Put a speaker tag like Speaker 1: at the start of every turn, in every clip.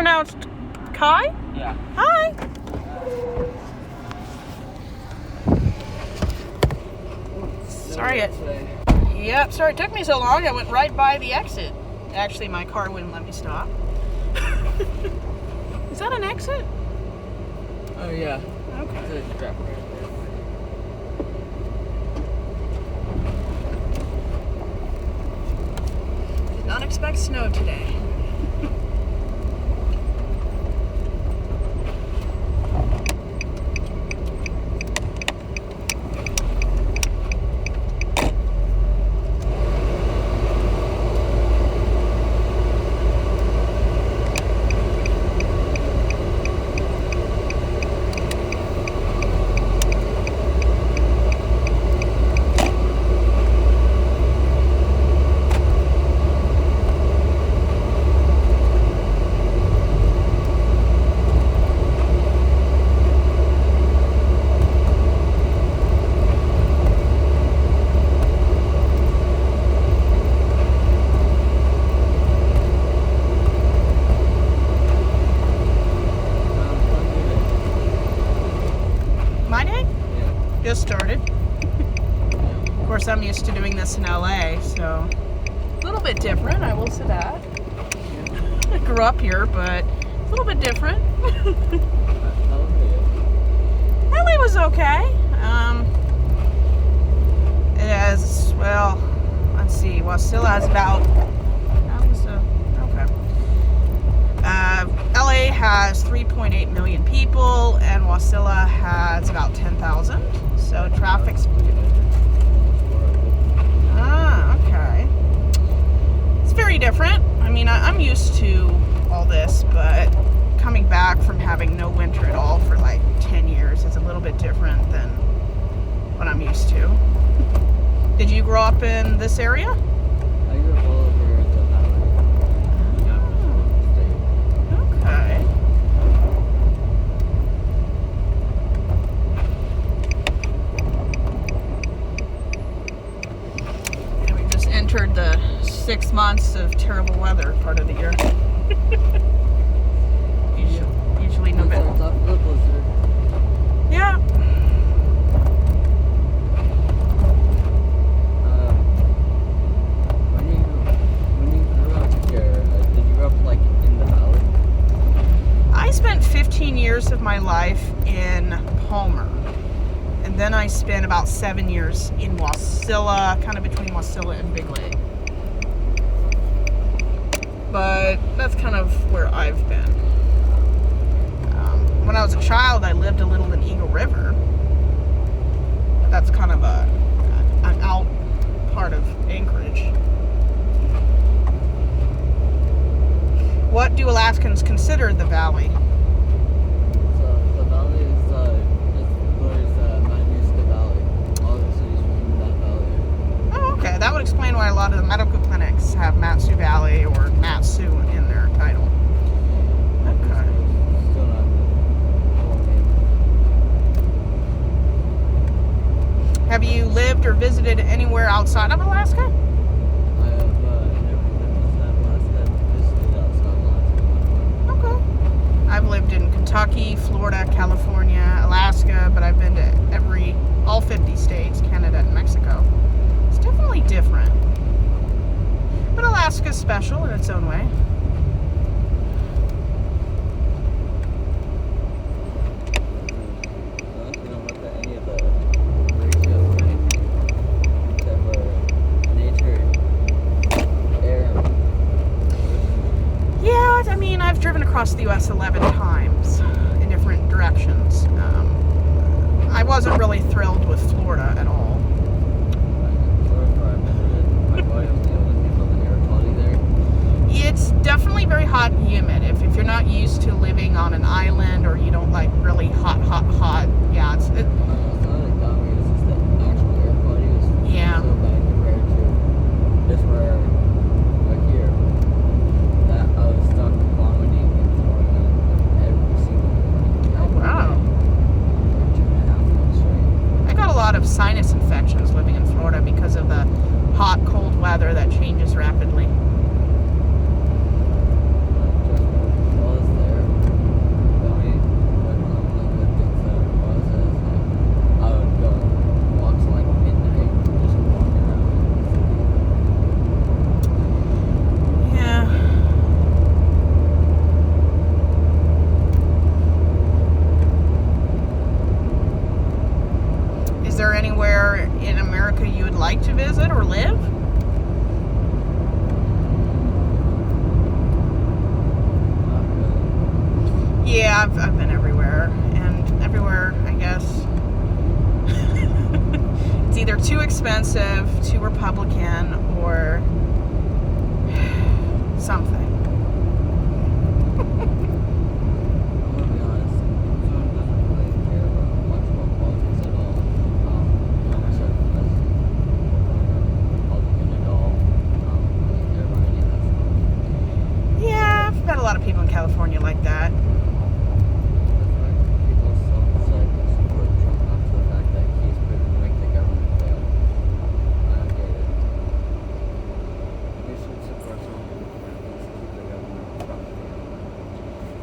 Speaker 1: pronounced Kai?
Speaker 2: Yeah.
Speaker 1: Hi. Sorry it took me so long. I went right by the exit. Actually, my car wouldn't let me stop. Is that an exit?
Speaker 2: Oh, yeah.
Speaker 1: Okay.
Speaker 2: It's a drop right there.
Speaker 1: Did not expect snow today. Just started. Of course, I'm used to doing this in LA, so a little bit different, I will say that. I grew up here, but a little bit different. LA was okay. It has, well, let's see, Wasilla has about, LA has 3.8 million people, and Wasilla has about 10,000. So traffic's okay. It's very different. I mean, I'm used to all this, but coming back from having no winter at all for like 10 years is a little bit different than what I'm used to. Did you grow up in this area?
Speaker 2: I grew up all over the valley.
Speaker 1: Okay. And we just entered the 6 months of terrible weather part of the year. Usually November. Yeah.
Speaker 2: When you grew up here, did you grow up like in the valley?
Speaker 1: I spent 15 years of my life in Palmer, and then I spent about 7 years in Wasilla, kind of between Wasilla and Big Lake. But that's kind of where I've been. When I was a child, I lived a little in Eagle River. That's kind of an out part of Anchorage. What do Alaskans consider the valley?
Speaker 2: So the valley is there's Matanuska Valley. All the cities within that valley.
Speaker 1: Oh, okay. That would explain why a lot of the medical clinics have Matsu Valley or Matsu in their title. Okay.
Speaker 2: Still not the whole name.
Speaker 1: Have you lived or visited anywhere outside of Alaska?
Speaker 2: I have never been outside Alaska. I've visited outside Alaska.
Speaker 1: Okay. I've lived in Kentucky, Florida, California, Alaska, but I've been to all 50 states, Canada, and Mexico. It's definitely different. But Alaska's special in its own way.
Speaker 2: I don't know about any of the ratios or anything except for nature, air.
Speaker 1: Yeah, I mean, I've driven across the U.S. 11 times in different directions. I wasn't really thrilled with Florida at all. It's definitely very hot and humid. If you're not used to living on an island or you don't like really hot, yeah, it's
Speaker 2: It's not like that way, it's just the actual air quality was
Speaker 1: Yeah.
Speaker 2: so bad compared to this where like here that I was stuck vomiting and throwing up every single morning.
Speaker 1: Oh, wow.
Speaker 2: For 2.5 months straight.
Speaker 1: I got a lot of sinus infections living in Florida because of the hot, cold weather that changes rapidly.
Speaker 2: Well, it's
Speaker 1: America you would like to visit or live?
Speaker 2: Not really.
Speaker 1: Yeah, I've been everywhere. And everywhere, I guess, it's either too expensive, too Republican, or something.
Speaker 2: I'm gonna be honest. Someone doesn't really care much about politics at all. Myself as Republican at all. Really care about any of that stuff.
Speaker 1: Yeah, I've met a lot of people in California like that.
Speaker 2: The fact that people still decide to support Trump after the fact that he's proven to make the government fail. I don't get it. We should support someone who can at least keep the government from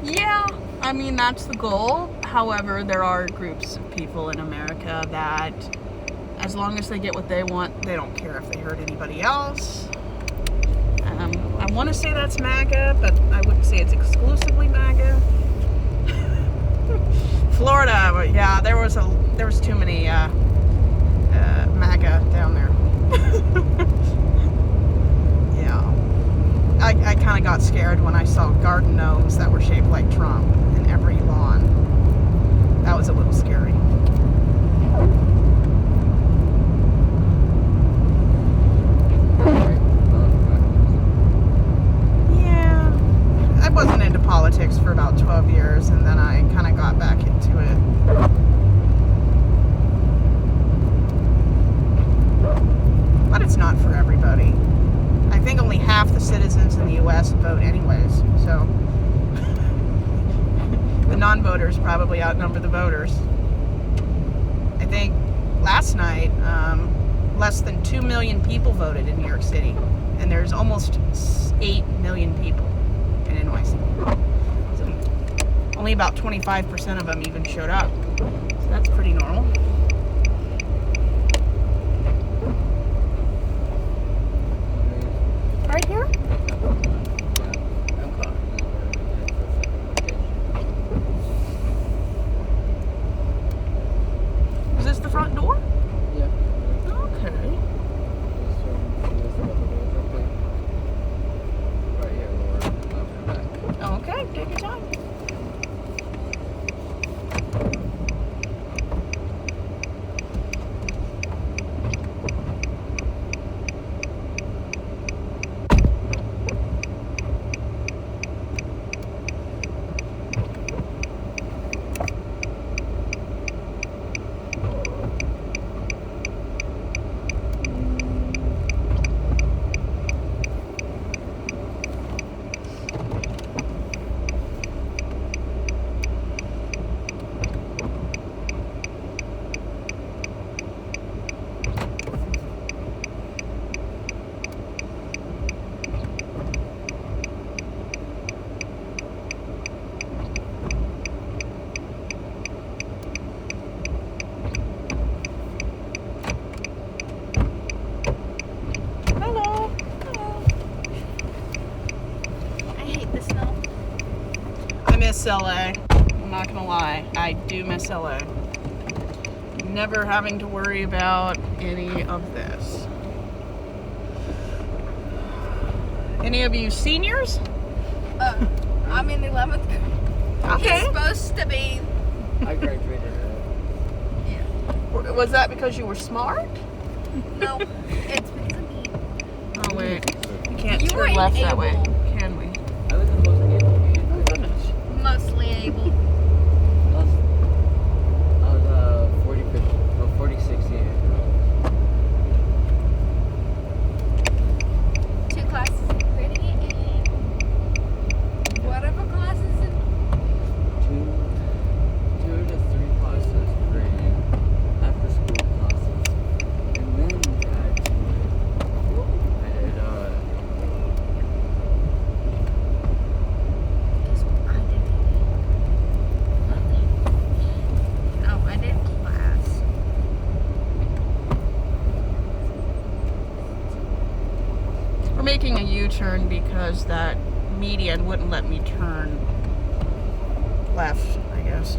Speaker 2: failing.
Speaker 1: Yeah, I mean, that's the goal. However, there are groups of people in America that, as long as they get what they want, they don't care if they hurt anybody else. I want to say that's MAGA, but I wouldn't say it's exclusively MAGA. Florida, but yeah, there was too many MAGA down there. Yeah, I kind of got scared when I saw garden gnomes that were shaped like Trump in every lawn. That was a little scary. Yeah, I wasn't into politics for about 12 years, and then I kind of got back into it. But it's not for everybody. I think only half the citizens in the U.S. vote anyways, so the non-voters probably outnumber the voters. I think last night, less than 2 million people voted in New York City, and there's almost 8 million people in NYC. So only about 25% of them even showed up. So that's pretty normal. Right here? Is this the front door?
Speaker 2: Yeah.
Speaker 1: Okay.
Speaker 2: Right here, lower left and back.
Speaker 1: Okay, take your time. Miss LA. I'm not gonna lie, I do miss LA. Never having to worry about any of this. Any of you seniors?
Speaker 3: I'm in 11th grade.
Speaker 1: Okay.
Speaker 3: He's supposed to be.
Speaker 2: I graduated.
Speaker 3: Yeah.
Speaker 1: Was that because you were smart?
Speaker 3: No, it's because of me.
Speaker 1: Oh wait, you can't
Speaker 3: You were
Speaker 1: turn left that way,
Speaker 3: unable.
Speaker 1: can we?
Speaker 2: I was the most able.
Speaker 1: Oh goodness.
Speaker 3: Mostly able.
Speaker 2: I was 46 years old.
Speaker 3: 2 classes in grading and whatever classes in.
Speaker 2: 2 to 3 classes grading after school classes, and then I did
Speaker 3: Guess what I did? Nothing. No, I did class.
Speaker 1: We're making a U-turn because that median wouldn't let me turn left, I guess.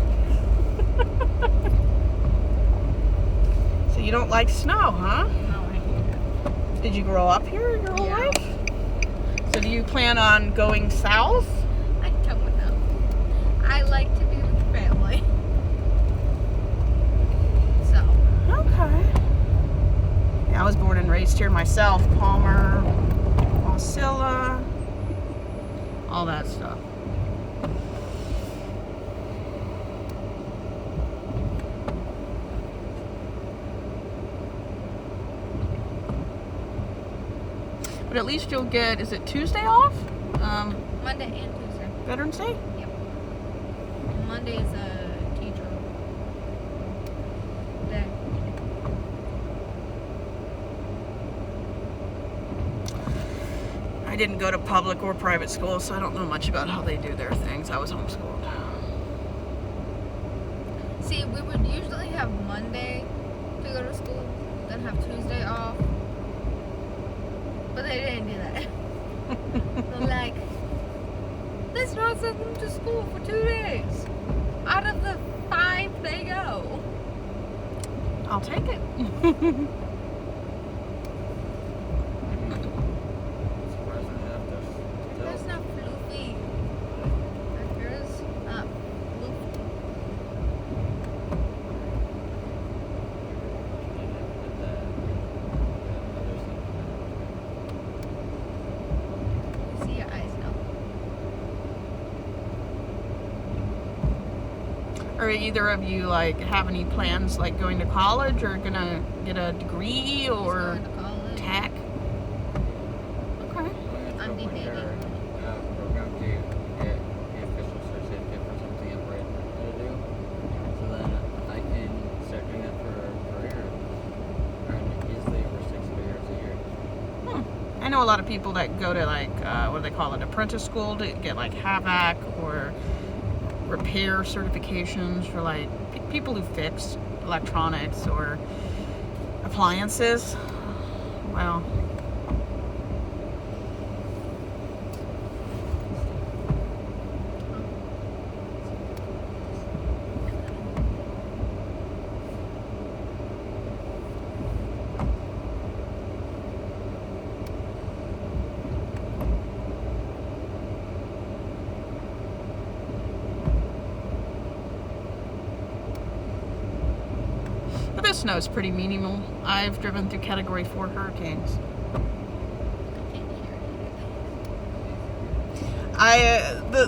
Speaker 1: So You don't like snow, huh?
Speaker 3: No, I hate
Speaker 1: Did you grow up here your whole
Speaker 3: Yeah.
Speaker 1: life? So do you plan on going south?
Speaker 3: it. I don't know. I like to be with family. So,
Speaker 1: Okay. Yeah, I was born and raised here myself. Palmer, Wasilla, all that stuff. But at least you'll get, is it Tuesday off?
Speaker 3: Monday and Tuesday.
Speaker 1: Veterans Day?
Speaker 3: Yep. Monday is a teacher day.
Speaker 1: I didn't go to public or private school, so I don't know much about how they do their things. I was homeschooled.
Speaker 3: See, we would usually have Monday to go to school, then have Tuesday off. But they didn't do that. They're like, let's not send them to school for 2 days. Out of the 5 they go.
Speaker 1: I'll take it.
Speaker 2: Surprised I have to
Speaker 3: That's not floofy. That girl's not floofy. You see your eyes now.
Speaker 1: Are either of you like have any plans like going to college or gonna get a degree
Speaker 3: He's
Speaker 1: or
Speaker 3: going to college.
Speaker 1: tech? Okay.
Speaker 3: I'm debating.
Speaker 2: Program to get the official certificate for something I'm right to do, so then I can start doing that for a career, earn easily over 6 figures a year.
Speaker 1: I know a lot of people that go to like what do they call it, apprentice school to get like HVAC or repair certifications for like people who fix electronics or appliances. Well, but this snow is pretty minimal. I've driven through Category 4 hurricanes.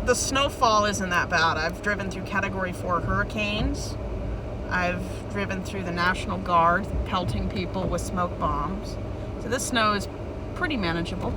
Speaker 1: The snowfall isn't that bad. I've driven through Category 4 hurricanes. I've driven through the National Guard pelting people with smoke bombs. So this snow is pretty manageable.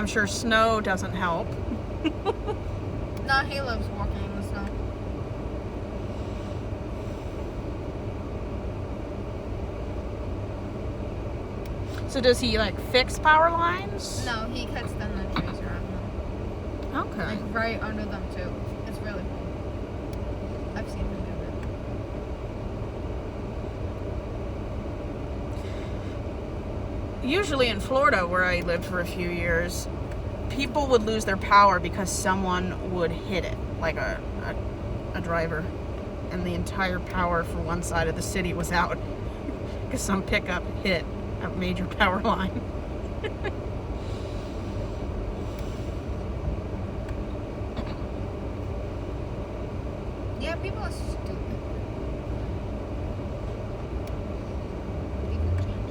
Speaker 1: I'm sure snow doesn't help.
Speaker 3: Nah, he loves walking in the snow.
Speaker 1: So does he like fix power lines?
Speaker 3: No, he cuts down the trees around them.
Speaker 1: Okay.
Speaker 3: Like right under them too. It's really cool. I've seen him do it.
Speaker 1: Usually in Florida, where I lived for a few years, people would lose their power because someone would hit it, like a driver, and the entire power for one side of the city was out because some pickup hit a major power line.
Speaker 3: Yeah, people are stupid. People changing.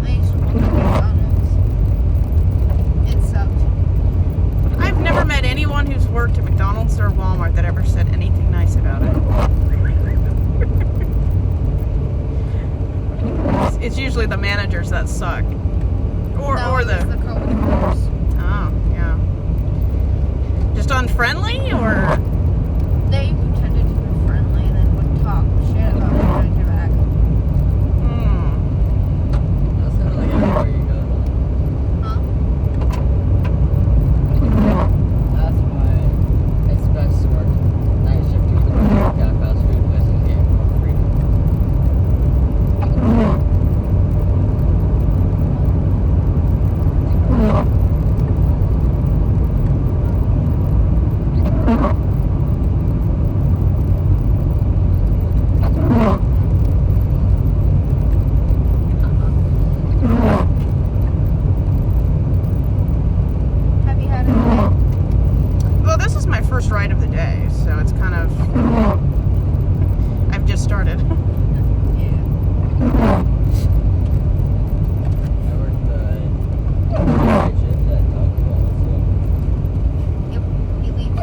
Speaker 3: I used to work at McDonald's. It sucked.
Speaker 1: I've never met anyone who's worked at McDonald's or Walmart that ever said anything nice about it. It's usually the managers that suck. Or
Speaker 3: No,
Speaker 1: or
Speaker 3: it was
Speaker 1: the
Speaker 3: the coworkers.
Speaker 1: oh, yeah. Just unfriendly or
Speaker 3: They pretended to be friendly and then would talk shit about behind your back.
Speaker 2: That's kind of like everywhere you go.
Speaker 3: Huh?
Speaker 2: That's why it's best to work night shift to work at fast food places get more freedom.
Speaker 3: Have you had a day?
Speaker 1: well, this is my first ride of the day, so it's kind of I've just started.
Speaker 3: Yeah.
Speaker 2: I worked night shift at Taco Bell,
Speaker 3: Yep. He leaves.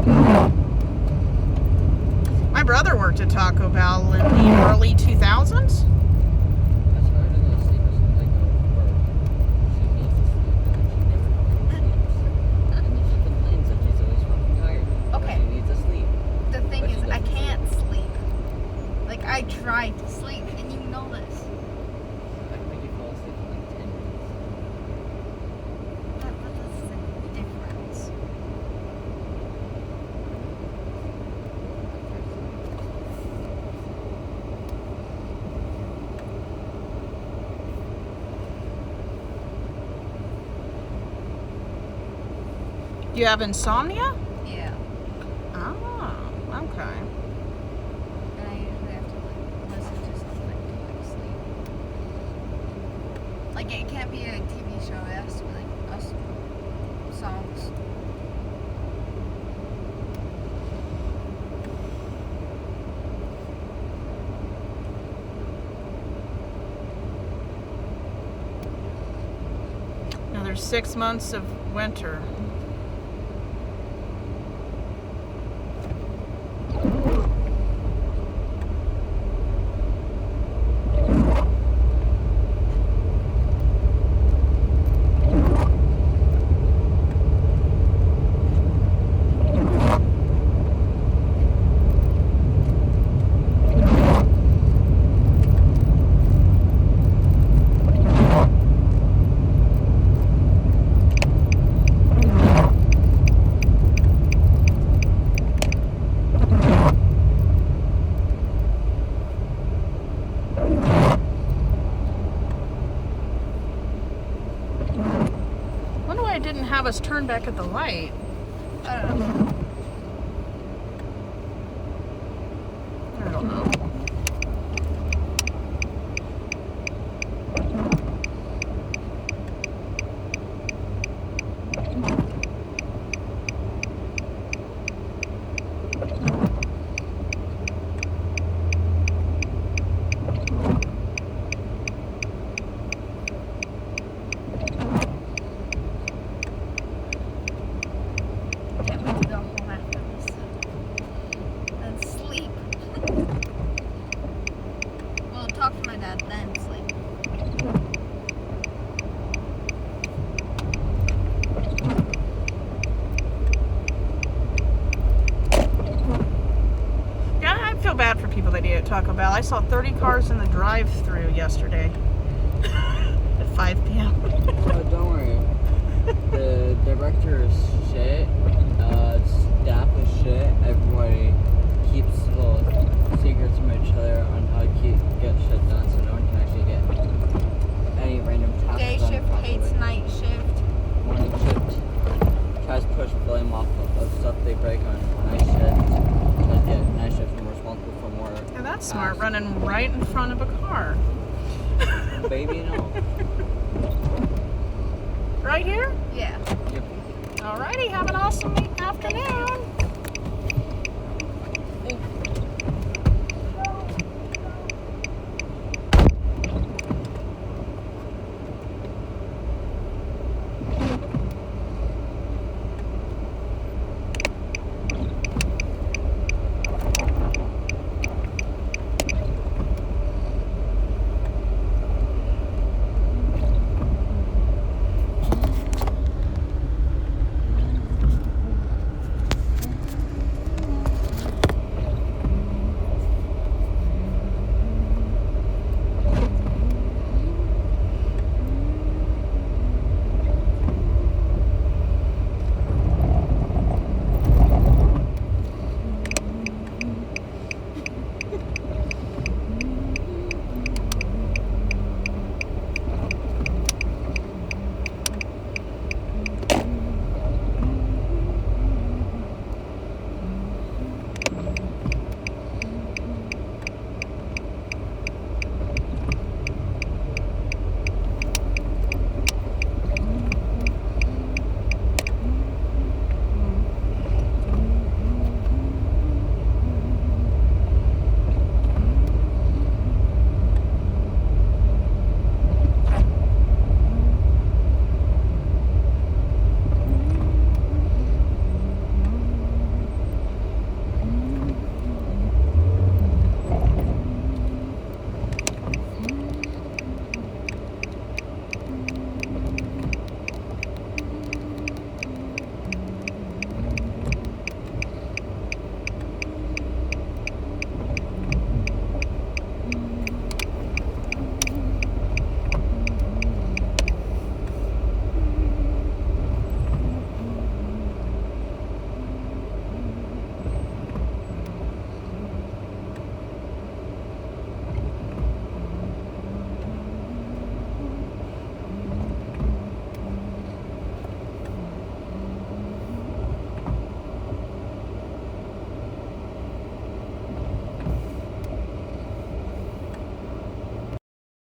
Speaker 1: My brother worked at Taco Bell in the early 2000s.
Speaker 2: That's hard to go to sleep as soon as I go to work. She needs to sleep and then she never fucking sleeps. And then she complains that she's always fucking tired.
Speaker 3: Okay.
Speaker 2: She needs to sleep.
Speaker 3: The thing
Speaker 2: But she
Speaker 3: is, I
Speaker 2: doesn't
Speaker 3: can't sleep. Like, I try to sleep, and you know this.
Speaker 2: I can make you fall asleep in like 10 minutes.
Speaker 3: But that's the difference.
Speaker 1: Do you have insomnia?
Speaker 3: Yeah.
Speaker 1: Oh, okay.
Speaker 3: And I usually have to, like, listen to something to, like, sleep. Like, it can't be a TV show, it has to be, like, us songs.
Speaker 1: Now there's 6 months of winter. us turn back at the light.
Speaker 3: I don't know.
Speaker 1: I don't know.
Speaker 3: Can't wait to go home after this. And sleep. Well, talk to my dad, then sleep.
Speaker 1: Yeah, I feel bad for people that eat at Taco Bell. I saw 30 cars in the drive-thru yesterday at 5 p.m.
Speaker 2: Oh, don't worry. The director is shit. Staff is shit. Everybody keeps little secrets from each other on how to get shit done, so no one can actually get any random tasks
Speaker 3: Day
Speaker 2: done
Speaker 3: shift
Speaker 2: properly.
Speaker 3: hates night shift.
Speaker 2: Morning shift tries to push blame off of stuff they break on night shift. Tries to get night shift more responsible for more.
Speaker 1: Yeah, that's smart,
Speaker 2: tasks.
Speaker 1: running right in front of a car.
Speaker 2: Baby, you know.
Speaker 1: Right here?
Speaker 3: Yeah.
Speaker 2: Yep.
Speaker 1: Alrighty, have an awesome afternoon.